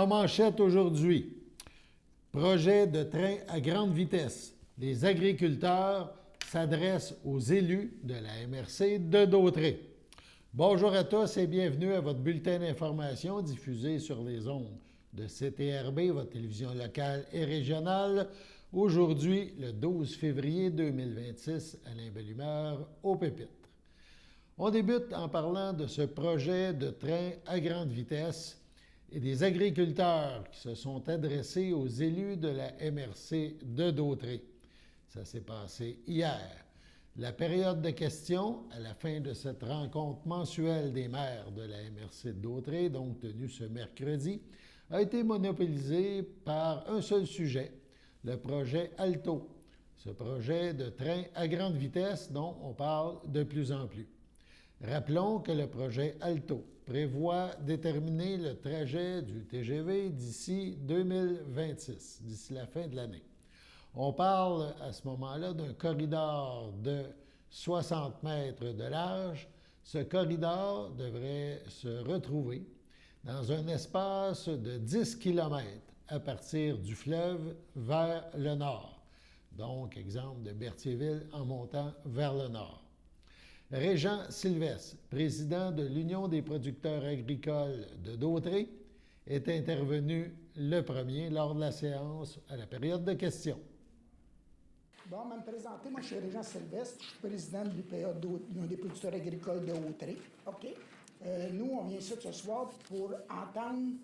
En manchette aujourd'hui, projet de train à grande vitesse. Les agriculteurs s'adressent aux élus de la MRC de Dautré. Bonjour à tous et bienvenue à votre bulletin d'information diffusé sur les ondes de CTRB, votre télévision locale et régionale. Aujourd'hui, le 12 février 2026, Alain Bellumeur, au Pépitre. On débute en parlant de ce projet de train à grande vitesse et des agriculteurs qui se sont adressés aux élus de la MRC de Dautré. Ça s'est passé hier. La période de questions, à la fin de cette rencontre mensuelle des maires de la MRC de Dautré, donc tenue ce mercredi, a été monopolisée par un seul sujet, le projet Alto, ce projet de train à grande vitesse dont on parle de plus en plus. Rappelons que le projet Alto prévoit déterminer le trajet du TGV d'ici 2026, d'ici la fin de l'année. On parle à ce moment-là d'un corridor de 60 mètres de large. Ce corridor devrait se retrouver dans un espace de 10 km à partir du fleuve vers le nord. Donc, exemple de Berthierville en montant vers le nord. Régent Sylvestre, président de l'Union des producteurs agricoles de Dautré, est intervenu le premier lors de la séance à la période de questions. Bon, me présenter, moi je suis Régent Sylvestre, je suis président de l'UPA, l'Union des producteurs agricoles de Dautré. OK. Nous, on vient ici ce soir pour entendre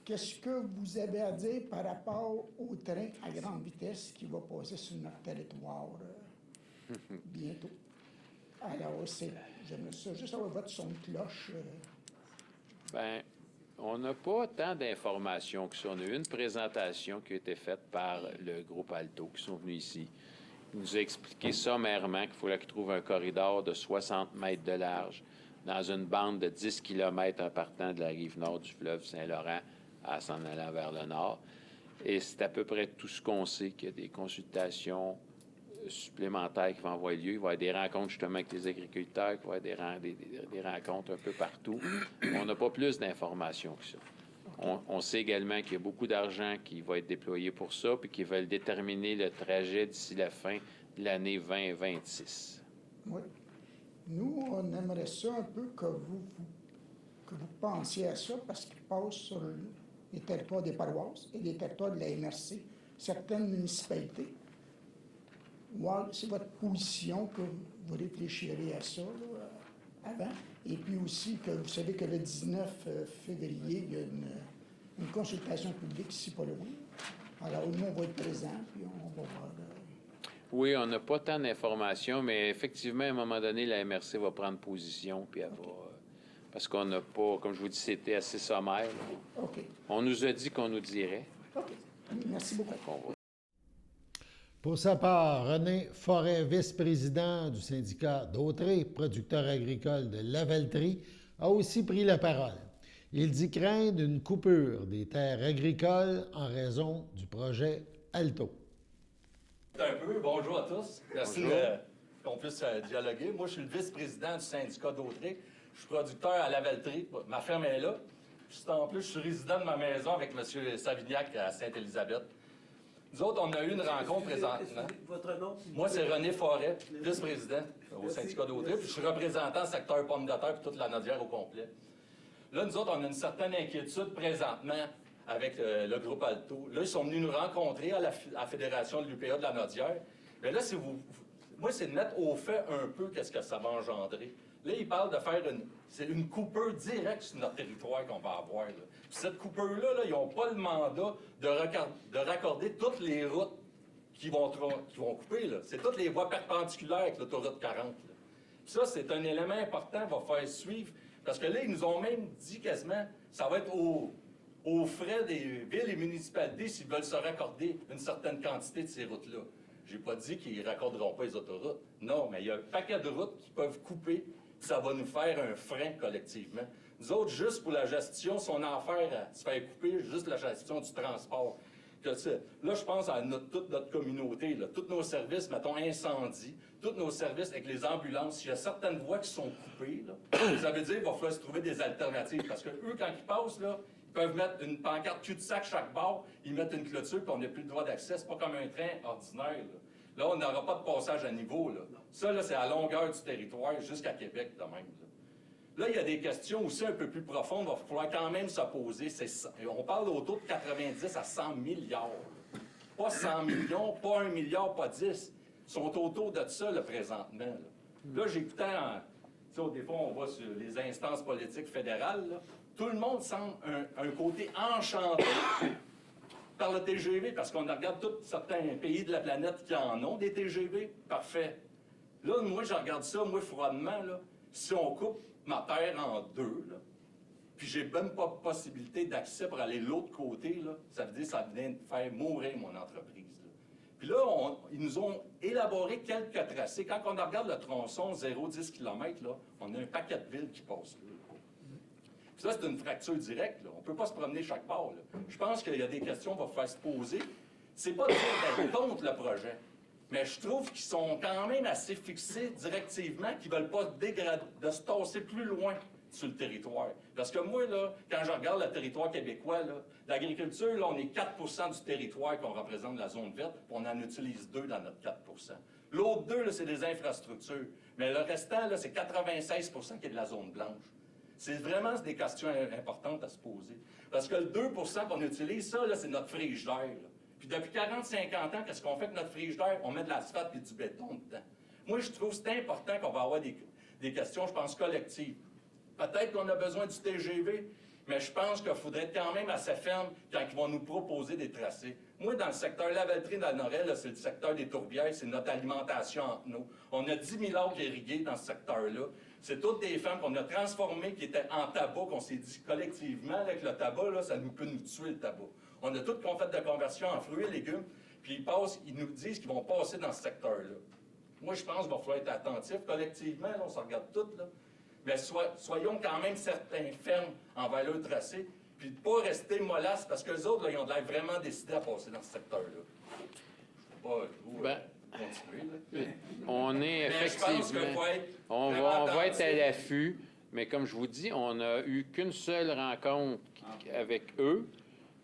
qu'est-ce que vous avez à dire par rapport au train à grande vitesse qui va passer sur notre territoire bientôt. Alors, j'aimerais ça juste avoir votre son de cloche. Bien, on n'a pas tant d'informations que ça. On a eu une présentation qui a été faite par le groupe Alto qui sont venus ici. Il nous a expliqué sommairement qu'il fallait qu'ils trouvent un corridor de 60 mètres de large dans une bande de 10 km en partant de la rive nord du fleuve Saint-Laurent à s'en allant vers le nord. Et c'est à peu près tout ce qu'on sait, qu'il y a des consultations supplémentaires qui vont avoir lieu. Il va y avoir des rencontres justement avec les agriculteurs, il va y avoir des rencontres un peu partout. On n'a pas plus d'informations que ça. On sait également qu'il y a beaucoup d'argent qui va être déployé pour ça, puis qu'ils veulent déterminer le trajet d'ici la fin de l'année 2026. Oui. Nous, on aimerait ça un peu que vous pensiez à ça, parce qu'il passe sur les territoires des paroisses et les territoires de la MRC, certaines municipalités. Voir, c'est votre position que vous réfléchirez à ça là, avant. Et puis aussi que vous savez que le 19 février, il y a une consultation publique ici pas loin. Alors nous, on va être présents, puis on va voir. Oui, on n'a pas tant d'informations, mais effectivement, à un moment donné, la MRC va prendre position, puis elle va... Parce qu'on n'a pas, comme je vous dis, c'était assez sommaire. Là. OK. On nous a dit qu'on nous dirait. OK. Merci beaucoup. Pour sa part, René Forêt, vice-président du syndicat Dautré, producteur agricole de Lavaltrie, a aussi pris la parole. Il dit craindre une coupure des terres agricoles en raison du projet Alto. Un peu, bonjour à tous. Merci qu'on puisse dialoguer. Moi, je suis le vice-président du syndicat Dautré. Je suis producteur à Lavaltrie. Ma ferme est là. En plus, je suis résident de ma maison avec M. Savignac à Sainte-Élisabeth. Nous autres, on a eu une rencontre présentement. Votre nom? Moi, c'est René Forêt, vice-président au syndicat Dautré. Puis je suis représentant secteur pomme de terre et toute la Nodière au complet. Là, nous autres, on a une certaine inquiétude présentement avec le groupe Alto. Là, ils sont venus nous rencontrer à la fédération de l'UPA de la Nodière. Mais là, moi, c'est de mettre au fait un peu qu'est-ce que ça va engendrer. Là, ils parlent de faire une coupure directe sur notre territoire qu'on va avoir. Là. Puis cette coupure-là, là, ils n'ont pas le mandat de raccorder toutes les routes qui vont couper. C'est toutes les voies perpendiculaires avec l'autoroute 40. Là. Puis ça, c'est un élément important qu'il va faire suivre. Parce que là, ils nous ont même dit quasiment ça va être aux frais des villes et municipalités s'ils veulent se raccorder une certaine quantité de ces routes-là. J'ai pas dit qu'ils ne raccorderont pas les autoroutes. Non, mais il y a un paquet de routes qui peuvent couper. Ça va nous faire un frein collectivement. Nous autres, juste pour la gestion, si on a affaire à se faire couper, juste la gestion du transport. Là, je pense à toute notre communauté, là, tous nos services, mettons, incendie, tous nos services avec les ambulances. Il y a certaines voies qui sont coupées, là, ça veut dire qu'il va falloir se trouver des alternatives. Parce que eux, quand ils passent, là, Ils peuvent mettre une pancarte cul-de-sac chaque bord, ils mettent une clôture, puis on n'a plus le droit d'accès. C'est pas comme un train ordinaire. Là on n'aura pas de passage à niveau. Là. Ça, là, c'est à longueur du territoire jusqu'à Québec, de même. Là, il y a des questions aussi un peu plus profondes. Il va falloir quand même se poser. On parle autour de 90 à 100 milliards. Pas 100 millions, pas 1 milliard, pas 10. Ils sont autour de ça, là, présentement. Là, j'écoutais, des fois, on voit sur les instances politiques fédérales, là, tout le monde semble un côté enchanté par le TGV, parce qu'on regarde tous certains pays de la planète qui en ont des TGV. Parfait. Là, moi, je regarde ça, moi, froidement, là, si on coupe ma terre en deux, là, puis j'ai même pas de possibilité d'accès pour aller de l'autre côté, là, ça veut dire que ça vient de faire mourir mon entreprise. Là. Puis là, ils nous ont élaboré quelques tracés. Quand on regarde le tronçon 0,10 km, là, on a un paquet de villes qui passent là. Puis ça, c'est une fracture directe. Là. On ne peut pas se promener chaque part. Là. Je pense qu'il y a des questions qu'on va faire se poser. C'est pas de dire d'être contre le projet, mais je trouve qu'ils sont quand même assez fixés directivement, qu'ils ne veulent pas de se tasser plus loin sur le territoire. Parce que moi, là, quand je regarde le territoire québécois, là, l'agriculture, là, on est 4 % du territoire qu'on représente la zone verte, puis on en utilise 2 dans notre 4 %. L'autre 2, là, c'est des infrastructures. Mais le restant, là, c'est 96 % qui est de la zone blanche. C'est vraiment des questions importantes à se poser. Parce que le 2 % qu'on utilise, ça, là, c'est notre frigidaire. Là. Puis depuis 40-50 ans, qu'est-ce qu'on fait avec notre frigidaire? On met de l'asphalte et du béton dedans. Moi, je trouve que c'est important qu'on va avoir des questions, je pense, collectives. Peut-être qu'on a besoin du TGV, mais je pense qu'il faudrait être quand même assez ferme quand ils vont nous proposer des tracés. Moi, dans le secteur Lavaltrie, dans le Nord-Est, c'est le secteur des tourbières, c'est notre alimentation en eau. On a 10 000 acres irrigués dans ce secteur-là. C'est toutes des fermes qu'on a transformées qui étaient en tabac, qu'on s'est dit collectivement, avec le tabac, là, ça peut nous tuer le tabac. On a toutes fait de conversion en fruits et légumes, puis ils nous disent qu'ils vont passer dans ce secteur-là. Moi, je pense qu'il va falloir être attentif collectivement, là, on se regarde toutes, là. Mais soyons quand même certains fermes envers leur tracé, puis de ne pas rester mollasses, parce qu'eux autres, là, ils ont l'air vraiment décidés à passer dans ce secteur-là. Je ne sais pas continuer, là. On est effectivement... On va être à l'affût, mais comme je vous dis, on n'a eu qu'une seule rencontre avec eux,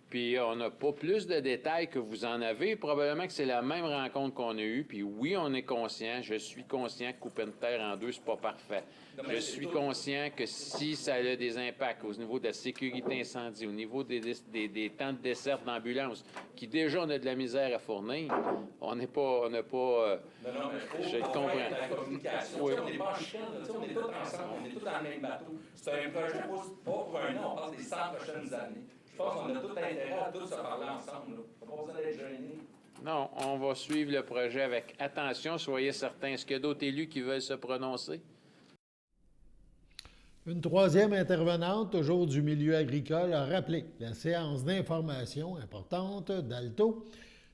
puis on n'a pas plus de détails que vous en avez. Probablement que c'est la même rencontre qu'on a eue, puis oui, on est conscient, je suis conscient que couper une terre en deux, c'est pas parfait. Je suis conscient que si ça a des impacts au niveau de la sécurité incendie, au niveau des temps de desserte d'ambulance, qui déjà on a de la misère à fournir, on n'a pas... je comprends. La communication, oui. On n'est pas en chien, on est tous ensemble, on est tous dans le même bateau. C'est un projet pas pour un an, on parle des 100 prochaines années. Je pense qu'on a tout intérêt à tous se parler ensemble. On n'a pas besoin d'être gênés. Non, on va suivre le projet avec attention, soyez certains. Est-ce qu'il y a d'autres élus qui veulent se prononcer? Une troisième intervenante, toujours du milieu agricole, a rappelé la séance d'information importante d'Alto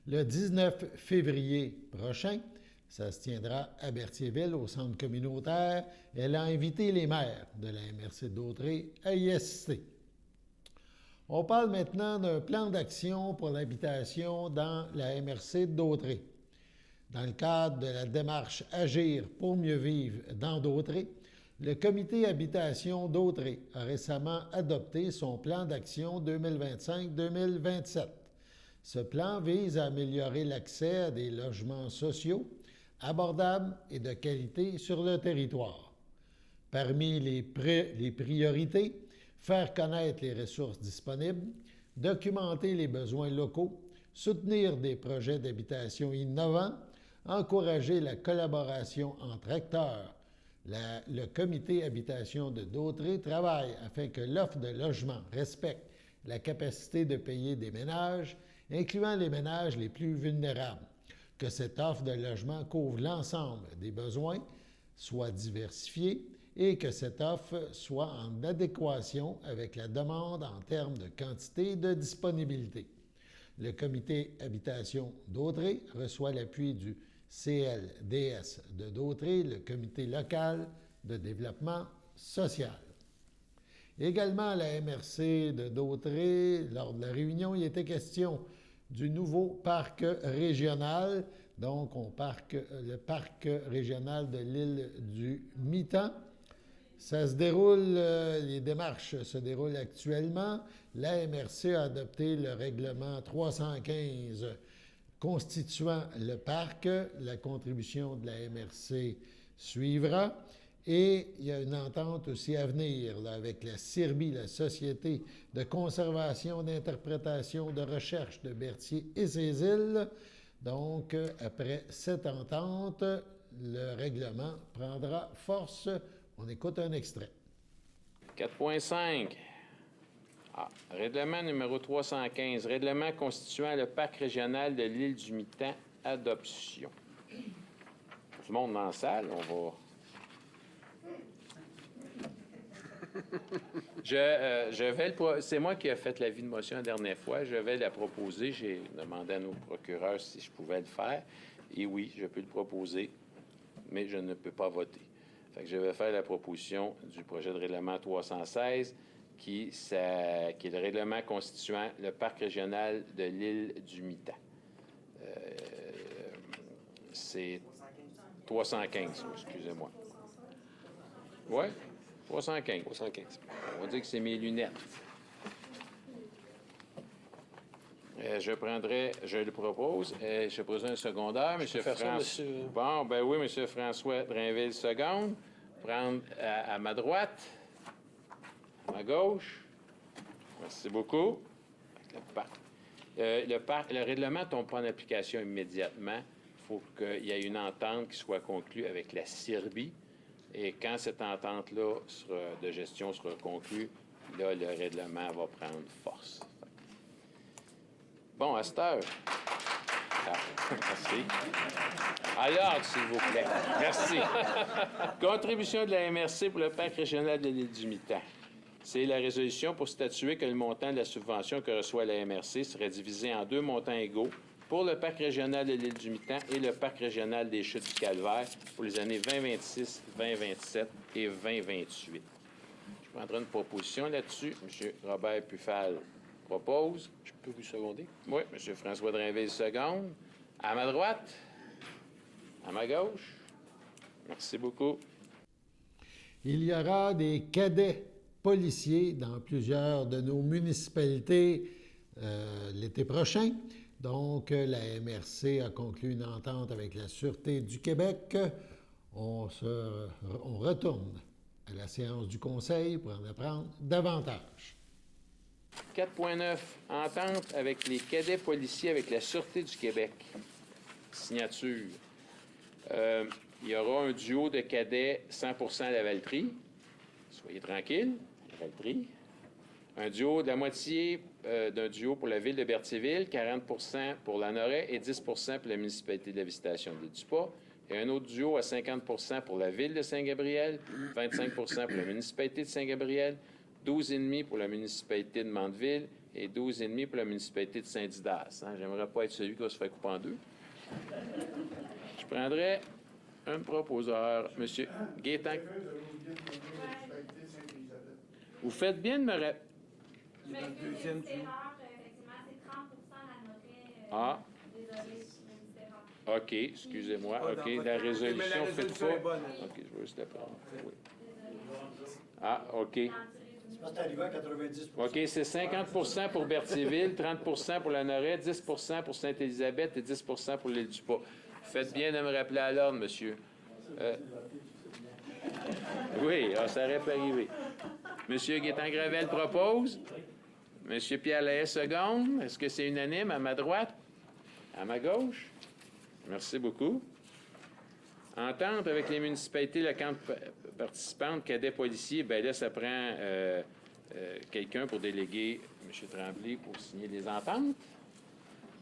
le 19 février prochain. Ça se tiendra à Berthierville, au centre communautaire. Elle a invité les maires de la MRC d'Autrey à y assister. On parle maintenant d'un plan d'action pour l'habitation dans la MRC d'Autrey. Dans le cadre de la démarche Agir pour mieux vivre dans d'Autrey, le comité Habitation d'Autrey a récemment adopté son plan d'action 2025-2027. Ce plan vise à améliorer l'accès à des logements sociaux, abordables et de qualité sur le territoire. Parmi les priorités, faire connaître les ressources disponibles, documenter les besoins locaux, soutenir des projets d'habitation innovants, encourager la collaboration entre acteurs. Le comité Habitation de d'Autrey travaille afin que l'offre de logement respecte la capacité de payer des ménages, incluant les ménages les plus vulnérables, que cette offre de logement couvre l'ensemble des besoins, soit diversifiée, et que cette offre soit en adéquation avec la demande en termes de quantité et de disponibilité. Le comité Habitation d'Autrey reçoit l'appui du CLDS de d'Autrey, le comité local de développement social. Également à la MRC de d'Autrey, lors de la réunion, il était question du nouveau parc régional, donc le parc régional de l'île du Mitan. Ça se déroule, les démarches se déroulent actuellement. La MRC a adopté le règlement 315 constituant le parc. La contribution de la MRC suivra. Et il y a une entente aussi à venir là, avec la CIRBI, la Société de conservation, d'interprétation, de recherche de Berthier et ses îles. Donc, après cette entente, le règlement prendra force. On écoute un extrait. 4.5. Règlement numéro 315. Règlement constituant le parc régional de l'île du Mitan. Adoption. Tout le monde dans la salle, on va... C'est moi qui ai fait l'avis de motion la dernière fois. Je vais la proposer. J'ai demandé à nos procureurs si je pouvais le faire. Et oui, je peux le proposer, mais je ne peux pas voter. Fait que je vais faire la proposition du projet de règlement 316, qui est le règlement constituant le parc régional de l'île du Mitan. C'est 315, excusez-moi. Oui? 315. 315. On va dire que c'est mes lunettes. Je le propose. Je propose un secondaire. Monsieur François. Bon, ben oui, Monsieur François Drainville, seconde. Prendre à ma droite, à ma gauche. Merci beaucoup. Le règlement ne tombe pas en application immédiatement. Il faut qu'il y ait une entente qui soit conclue avec la CIRBI. Et quand cette entente-là de gestion sera conclue, là, le règlement va prendre force. Bon, à cette heure. Merci. À l'ordre, s'il vous plaît. Merci. Contribution de la MRC pour le parc régional de l'île du Mitan. C'est la résolution pour statuer que le montant de la subvention que reçoit la MRC serait divisé en 2 montants égaux pour le parc régional de l'île du Mitan et le parc régional des Chutes du Calvaire pour les années 2026, 2027 et 2028. Je prendrai une proposition là-dessus. M. Robert Puffal propose. Je peux vous seconder? Oui, M. François Drainville seconde. À ma droite. À ma gauche. Merci beaucoup. Il y aura des cadets policiers dans plusieurs de nos municipalités l'été prochain. Donc, la MRC a conclu une entente avec la Sûreté du Québec. On retourne à la séance du Conseil pour en apprendre davantage. 4.9. Entente avec les cadets policiers avec la Sûreté du Québec. Signature. Il y aura un duo de cadets 100% à la Valtrie. Soyez tranquilles, la Valtrie. Un duo de la moitié d'un duo pour la ville de Berthierville, 40% pour Lanoret et 10% pour la municipalité de la Visitation de l'Île-du-Pas. Et un autre duo à 50% pour la ville de Saint-Gabriel, 25% pour la municipalité de Saint-Gabriel, 12,5% pour la municipalité de Mandeville et 12,5% pour la municipalité de Saint-Didas. J'aimerais pas être celui qui va se faire couper en deux. Je prendrais un proposeur, M. Gaétan. Vous faites bien de me rappeler. Je m'excuse, c'est erreur, effectivement, c'est 30% la Notée. Ah. Désolée, c'est erreur. OK, excusez-moi. OK, la résolution, faites pas. OK, je vais juste la prendre. Oui. Ah, OK. C'est arrivé à 90 OK, c'est 50% pour Berthierville, 30% pour Lanoret, 10% pour Sainte-Élisabeth et 10% pour l'Île-du-Pas. Faites bien de me rappeler à l'ordre, monsieur. Oui, ça aurait pu arriver. Monsieur Gaétan-Gravel propose. Monsieur Pierre Lahaye seconde. Est-ce que c'est unanime? À ma droite? À ma gauche? Merci beaucoup. Entente avec les municipalités locantes participantes, cadets policiers, bien là, ça prend quelqu'un pour déléguer M. Tremblay pour signer les ententes.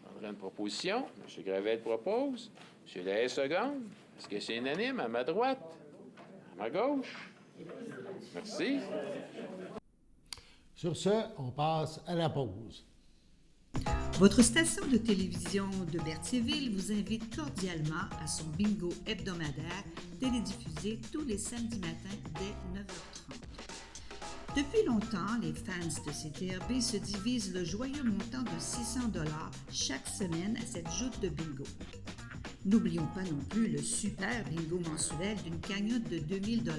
On prendra une proposition. M. Gravel propose. M. Lahaye seconde. Est-ce que c'est unanime? À ma droite? À ma gauche? Merci. Sur ce, on passe à la pause. Votre station de télévision de Berthierville vous invite cordialement à son bingo hebdomadaire télédiffusé tous les samedis matins dès 9h30. Depuis longtemps, les fans de CTRB se divisent le joyeux montant de 600 $ chaque semaine à cette joute de bingo. N'oublions pas non plus le super bingo mensuel d'une cagnotte de 2000 $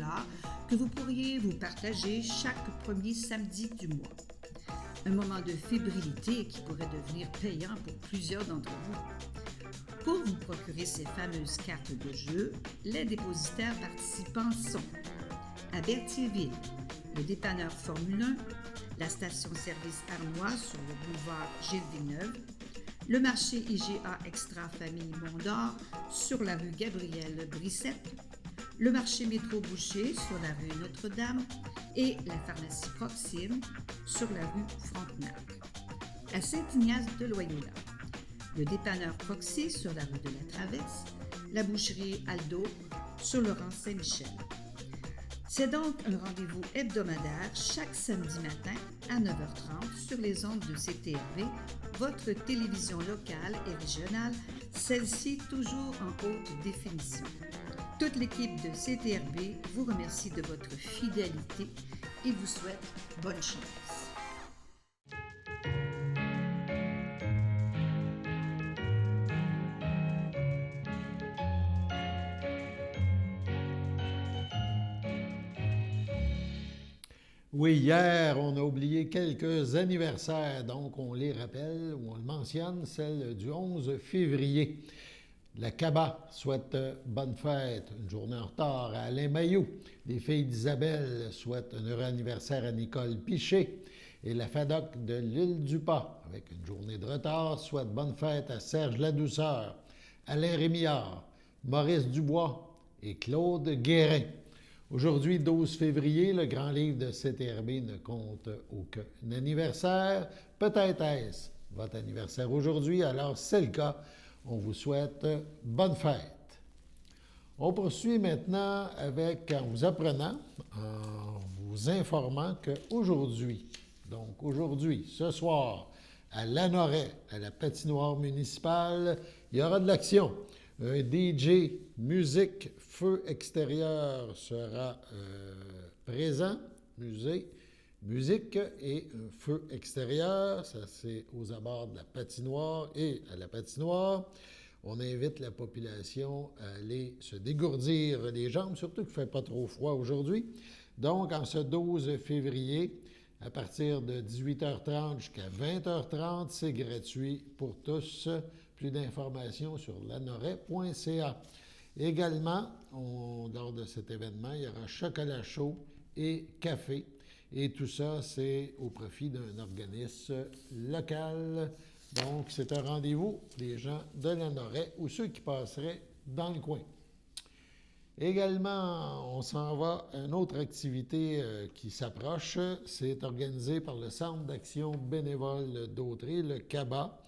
que vous pourriez vous partager chaque premier samedi du mois. Un moment de fébrilité qui pourrait devenir payant pour plusieurs d'entre vous. Pour vous procurer ces fameuses cartes de jeu, les dépositaires participants sont à Berthierville, le dépanneur Formule 1, la station-service Armois sur le boulevard Gilles Villeneuve, le marché IGA Extra Famille Mont-d'Or sur la rue Gabrielle Brissette, le marché Métro Boucher sur la rue Notre-Dame et la pharmacie Proxime sur la rue Frontenac. À Saint-Ignace de Loyola, le dépanneur Proxy sur la rue de la Traverse, la boucherie Aldo sur le rang Saint-Michel. C'est donc un rendez-vous hebdomadaire chaque samedi matin à 9h30 sur les ondes de CTRV, votre télévision locale et régionale, celle-ci toujours en haute définition. Toute l'équipe de CTRB vous remercie de votre fidélité et vous souhaite bonne chance. Oui, hier, on a oublié quelques anniversaires, donc on les rappelle ou on le mentionne, celle du 11 février. La CABA souhaite bonne fête, une journée en retard à Alain Mailloux. Les filles d'Isabelle souhaitent un heureux anniversaire à Nicole Piché. Et la FADOC de l'Île-du-Pas, avec une journée de retard, souhaite bonne fête à Serge Ladouceur, Alain Rémillard, Maurice Dubois et Claude Guérin. Aujourd'hui, 12 février, le grand livre de CTRB ne compte aucun anniversaire. Peut-être est-ce votre anniversaire aujourd'hui, alors c'est le cas. On vous souhaite bonne fête. On poursuit maintenant en vous apprenant, en vous informant qu'aujourd'hui, ce soir, à Lanoret, à la patinoire municipale, il y aura de l'action. Un DJ musique feu extérieur sera présent, musique et un feu extérieur, ça c'est aux abords de la patinoire et à la patinoire. On invite la population à aller se dégourdir les jambes, surtout qu'il ne fait pas trop froid aujourd'hui. Donc, en ce 12 février, à partir de 18h30 jusqu'à 20h30, c'est gratuit pour tous. Plus d'informations sur lanoret.ca. Également, lors de cet événement, il y aura chocolat chaud et café. Et tout ça, c'est au profit d'un organisme local. Donc, c'est un rendez-vous des gens de Lanoret ou ceux qui passeraient dans le coin. Également, on s'en va à une autre activité qui s'approche. C'est organisé par le Centre d'action bénévole d'Autrey, le CABA.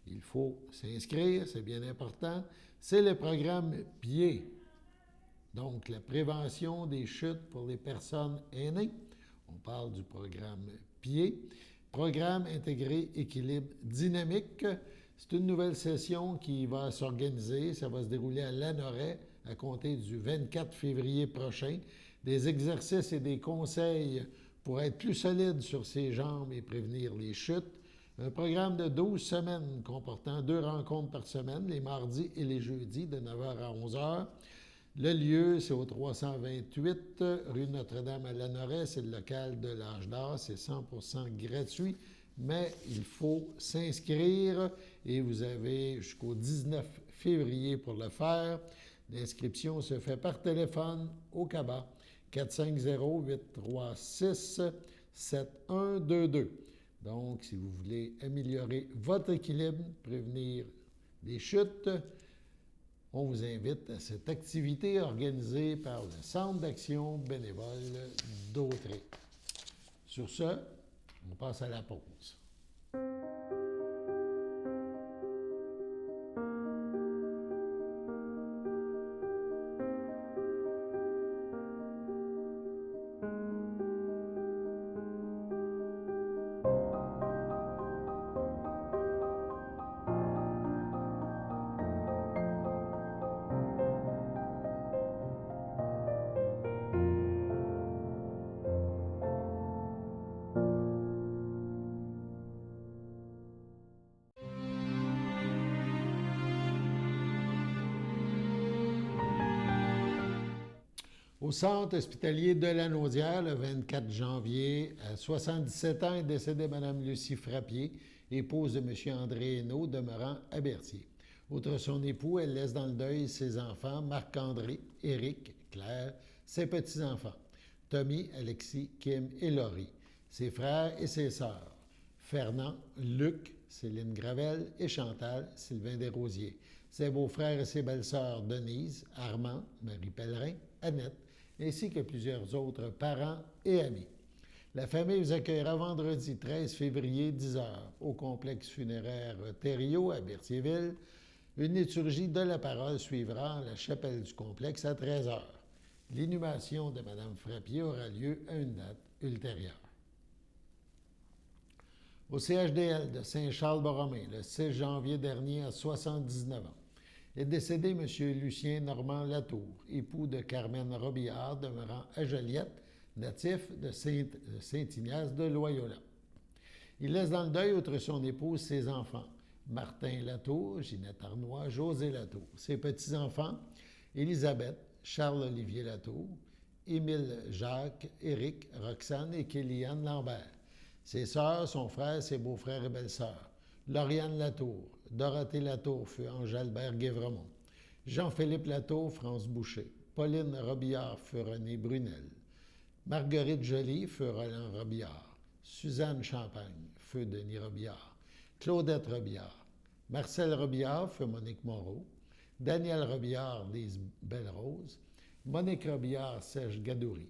Il faut s'inscrire, c'est bien important. C'est le programme PIED, donc la prévention des chutes pour les personnes aînées. On parle du programme PIED. Programme intégré équilibre dynamique. C'est une nouvelle session qui va s'organiser. Ça va se dérouler à Lanoret à compter du 24 février prochain. Des exercices et des conseils pour être plus solide sur ses jambes et prévenir les chutes. Un programme de 12 semaines comportant 2 rencontres par semaine, les mardis et les jeudis, de 9h à 11h. Le lieu, c'est au 328 rue Notre-Dame à Lanoret. C'est le local de l'Âge d'Or. C'est 100% gratuit, mais il faut s'inscrire et vous avez jusqu'au 19 février pour le faire. L'inscription se fait par téléphone au CABA, 450-836-7122. Donc, si vous voulez améliorer votre équilibre, prévenir des chutes, on vous invite à cette activité organisée par le Centre d'action bénévole d'Autrey. Sur ce, on passe à la pause. centre hospitalier de Lanaudière, le 24 janvier, à 77 ans, est décédée Mme Lucie Frappier, épouse de M. André Hainaut, demeurant à Berthier. Outre son époux, elle laisse dans le deuil ses enfants, Marc-André, Éric, Claire, ses petits-enfants, Tommy, Alexis, Kim et Laurie, ses frères et ses sœurs, Fernand, Luc, Céline Gravel et Chantal, Sylvain Desrosiers, ses beaux-frères et ses belles-sœurs, Denise, Armand, Marie Pellerin, Annette, ainsi que plusieurs autres parents et amis. La famille vous accueillera vendredi 13 février, 10h, au complexe funéraire Thériault à Berthierville. Une liturgie de la parole suivra en la chapelle du complexe à 13h. L'inhumation de Mme Frappier aura lieu à une date ultérieure. Au CHDL de Saint-Charles-Borromée, le 6 janvier dernier, à 79 ans, est décédé M. Lucien Normand Latour, époux de Carmen Robillard, demeurant à Joliette, natif de Saint-Ignace de Loyola. Il laisse dans le deuil, outre son épouse, ses enfants, Martin Latour, Ginette Arnois, José Latour, ses petits-enfants, Élisabeth, Charles-Olivier Latour, Émile Jacques, Éric, Roxane et Kéliane Lambert, ses sœurs, son frère, ses beaux-frères et belles-sœurs, Lauriane Latour, Dorothée Latour, feu Ange-Albert Guévremont, Jean-Philippe Latour, France Boucher, Pauline Robillard, feu René Brunel, Marguerite Joly, feu Roland Robillard, Suzanne Champagne, feu Denis Robillard, Claudette Robillard, Marcel Robillard, feu Monique Moreau, Daniel Robillard, Lise Belle-Rose, Monique Robillard, Serge Gadouri,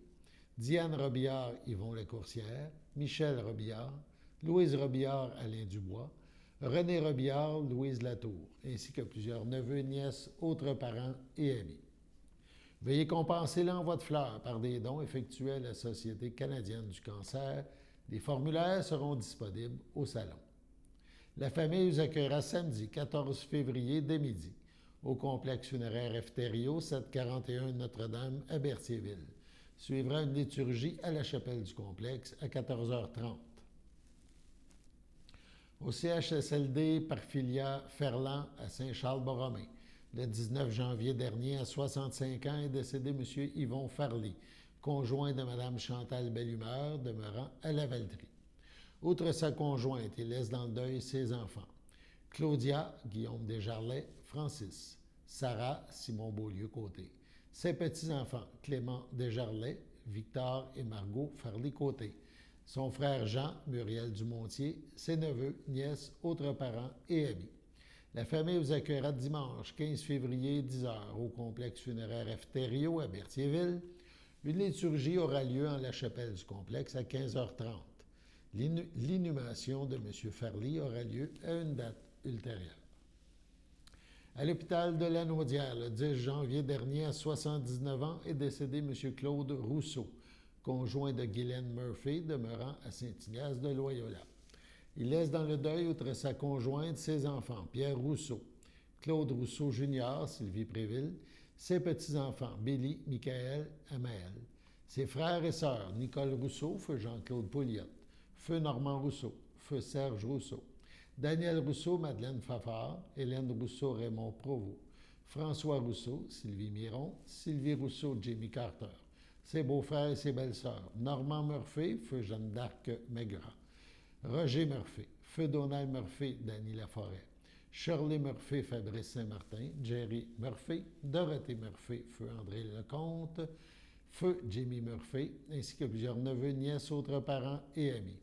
Diane Robillard, Yvon Lecourcière, Michel Robillard, Louise Robillard, Alain Dubois, René Robillard, Louise Latour, ainsi que plusieurs neveux, nièces, autres parents et amis. Veuillez compenser l'envoi de fleurs par des dons effectués à la Société canadienne du cancer. Des formulaires seront disponibles au salon. La famille vous accueillera samedi 14 février dès midi au complexe funéraire F. Thériault, 741 Notre-Dame à Berthierville. Suivra une liturgie à la chapelle du complexe à 14h30. Au CHSLD Parfilia Ferland à Saint-Charles-Borromée, le 19 janvier dernier, à 65 ans, est décédé M. Yvon Farly, conjoint de Mme Chantal Bellumeur, demeurant à la Valtrie. Outre sa conjointe, il laisse dans le deuil ses enfants, Claudia, Guillaume Desjarlais, Francis, Sarah, Simon Beaulieu-Côté, ses petits-enfants, Clément Desjarlais, Victor et Margot Farly-Côté, son frère Jean, Muriel Dumontier, ses neveux, nièces, autres parents et amis. La famille vous accueillera dimanche 15 février 10h au complexe funéraire F. Thériault à Berthierville. Une liturgie aura lieu en la chapelle du complexe à 15h30. L'inhumation de M. Farly aura lieu à une date ultérieure. À l'hôpital de Lanaudière, le 10 janvier dernier, à 79 ans, est décédé M. Claude Rousseau, conjoint de Guylaine Murphy, demeurant à Saint-Ignace de Loyola. Il laisse dans le deuil, outre sa conjointe, ses enfants, Pierre Rousseau, Claude Rousseau Jr., Sylvie Préville, ses petits-enfants, Billy, Michael, Amaël, ses frères et sœurs, Nicole Rousseau, feu Jean-Claude Pouliot, feu Normand Rousseau, feu Serge Rousseau, Daniel Rousseau, Madeleine Fafard, Hélène Rousseau, Raymond Provost, François Rousseau, Sylvie Miron, Sylvie Rousseau, Jamie Carter, ses beaux-frères et ses belles-sœurs, Normand Murphy, feu Jeanne d'Arc Maigrat, Roger Murphy, feu Donald Murphy, Dany Laforêt, Shirley Murphy, Fabrice Saint-Martin, Jerry Murphy, Dorothée Murphy, feu André Lecomte, feu Jimmy Murphy, ainsi que plusieurs neveux, nièces, autres parents et amis.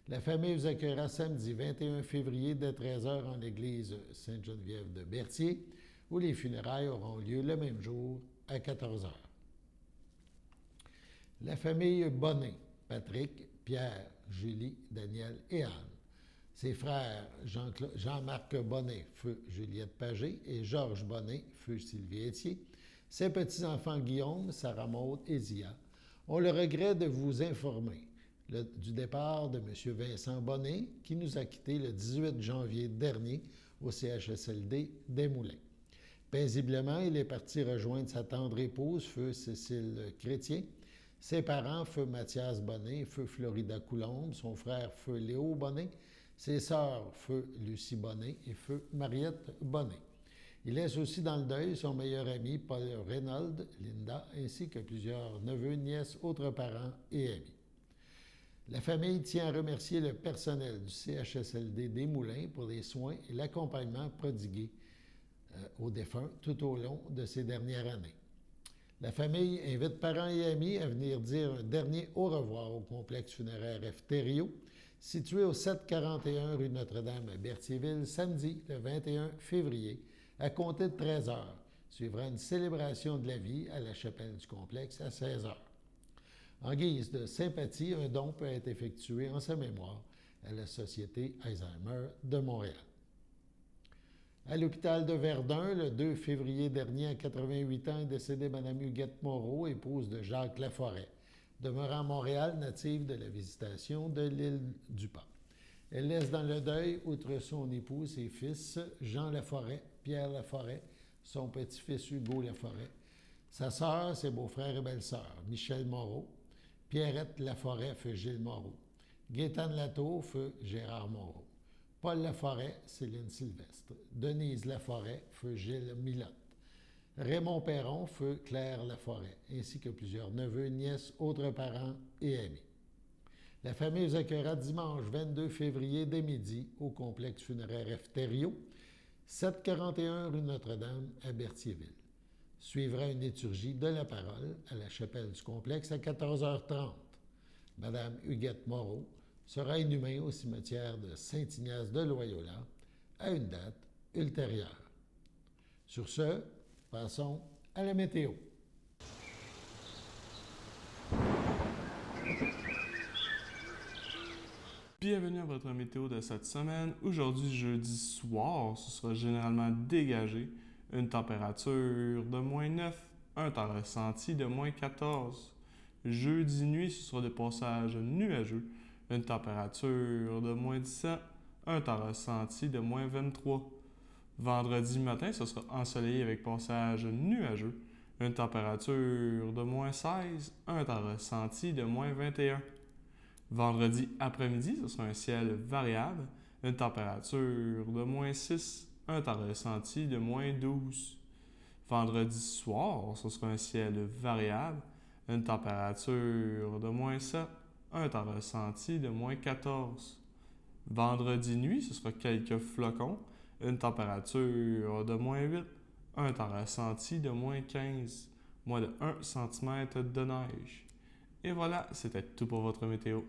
La famille vous accueillera samedi 21 février dès 13h en l'église Sainte-Geneviève de Berthier, où les funérailles auront lieu le même jour à 14h. La famille Bonnet, Patrick, Pierre, Julie, Daniel et Anne. Ses frères Jean-Marc Bonnet, feu Juliette Pagé, et Georges Bonnet, feu Sylvie Etier. Ses petits-enfants Guillaume, Sarah Maud et Zia ont le regret de vous informer du départ de M. Vincent Bonnet, qui nous a quittés le 18 janvier dernier au CHSLD des Moulins. Paisiblement, il est parti rejoindre sa tendre épouse, feu Cécile Chrétien, ses parents, feu Mathias Bonnet, feu Florida Coulombe, son frère, feu Léo Bonnet, ses sœurs, feu Lucie Bonnet et feu Mariette Bonnet. Il laisse aussi dans le deuil son meilleur ami, Paul Reynolds, Linda, ainsi que plusieurs neveux, nièces, autres parents et amis. La famille tient à remercier le personnel du CHSLD des Moulins pour les soins et l'accompagnement prodigués aux défunts tout au long de ces dernières années. La famille invite parents et amis à venir dire un dernier au revoir au complexe funéraire F. Thériault, situé au 741 rue Notre-Dame à Berthierville, samedi le 21 février, à compter de 13 h. Suivra une célébration de la vie à la chapelle du complexe à 16 h. En guise de sympathie, un don peut être effectué en sa mémoire à la Société Alzheimer de Montréal. À l'hôpital de Verdun, le 2 février dernier, à 88 ans, est décédée Mme Huguette Moreau, épouse de Jacques Laforêt, demeurant à Montréal, native de la Visitation de l'île du Pas. Elle laisse dans le deuil, outre son époux, ses fils, Jean Laforêt, Pierre Laforêt, son petit-fils Hugo Laforêt, sa sœur, ses beaux-frères et belles-sœurs, Michel Moreau, Pierrette Laforêt, feu Gilles Moreau, Gaétane Latour, feu Gérard Moreau, Paul Laforêt, Céline Sylvestre, Denise Laforêt, feu Gilles Milotte, Raymond Perron, feu Claire Laforêt, ainsi que plusieurs neveux, nièces, autres parents et amis. La famille vous accueillera dimanche 22 février dès midi au complexe funéraire F. Thériault, 741 rue Notre-Dame à Berthierville. Suivra une liturgie de la parole à la chapelle du complexe à 14h30. Madame Huguette Moreau sera inhumée au cimetière de Saint-Ignace de Loyola à une date ultérieure. Sur ce, passons à la météo. Bienvenue à votre météo de cette semaine. Aujourd'hui, jeudi soir, ce sera généralement dégagé. Une température de -9, un temps ressenti de -14. Jeudi nuit, ce sera des passages nuageux. Une température de -17, un temps ressenti de -23. Vendredi matin, ce sera ensoleillé avec passage nuageux. Une température de -16, un temps ressenti de -21. Vendredi après-midi, ce sera un ciel variable. Une température de -6, un temps ressenti de -12. Vendredi soir, ce sera un ciel variable. Une température de -7, un temps ressenti de -14. Vendredi nuit, ce sera quelques flocons. Une température de -8, un temps ressenti de -15. Moins de 1 cm de neige. Et voilà, c'était tout pour votre météo.